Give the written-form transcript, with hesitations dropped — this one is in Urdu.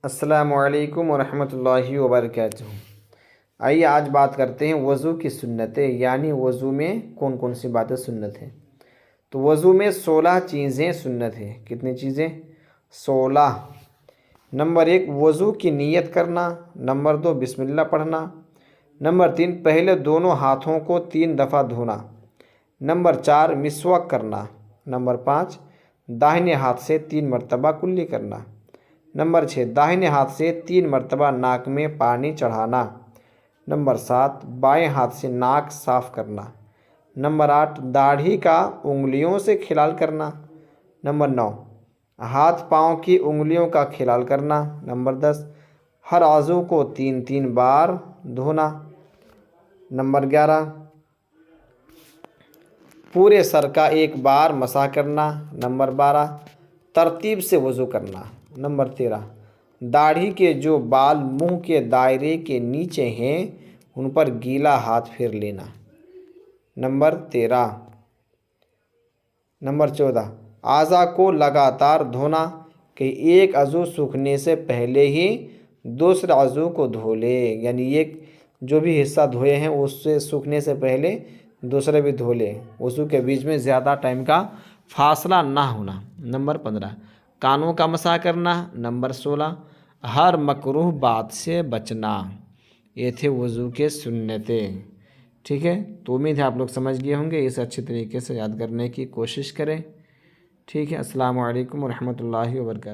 السلام علیکم ورحمۃ اللہ وبرکاتہ۔ آئیے آج بات کرتے ہیں وضو کی سنتیں، یعنی وضو میں کون کون سی باتیں سنت ہیں۔ تو وضو میں 16 چیزیں سنت ہیں۔ کتنی چیزیں؟ 16۔ نمبر 1 وضو کی نیت کرنا، نمبر 2 بسم اللہ پڑھنا، نمبر 3 پہلے دونوں ہاتھوں کو 3 دفعہ دھونا، نمبر 4 مسواک کرنا، نمبر 5 داہنے ہاتھ سے 3 مرتبہ کلی کرنا، نمبر 6 داہنے ہاتھ سے 3 مرتبہ ناک میں پانی چڑھانا، نمبر 7 بائیں ہاتھ سے ناک صاف کرنا، نمبر 8 داڑھی کا انگلیوں سے کھلال کرنا، نمبر 9 ہاتھ پاؤں کی انگلیوں کا کھلال کرنا، نمبر 10 ہر عضو کو 3 بار دھونا، نمبر 11 پورے سر کا 1 بار مسح کرنا، نمبر 12 ترتیب سے وضو کرنا، نمبر 13 داڑھی کے جو بال منہ کے دائرے کے نیچے ہیں ان پر گیلا ہاتھ پھیر لینا، نمبر 14 اعضاء کو لگاتار دھونا کہ ایک عضو سوکھنے سے پہلے ہی دوسرے عضو کو دھو لے، یعنی ایک جو بھی حصہ دھوئے ہیں اس سے سوکھنے سے پہلے دوسرے بھی دھو لے، وضو کے بیچ میں زیادہ ٹائم کا فاصلہ نہ ہونا، نمبر 15 کانوں کا مسح کرنا، نمبر 16 ہر مکروہ بات سے بچنا۔ یہ تھے وضو کے سنتیں۔ ٹھیک ہے، تو امید ہے آپ لوگ سمجھ گئے ہوں گے، اسے اچھے طریقے سے یاد کرنے کی کوشش کریں۔ ٹھیک ہے، السلام علیکم ورحمۃ اللہ وبرکاتہ۔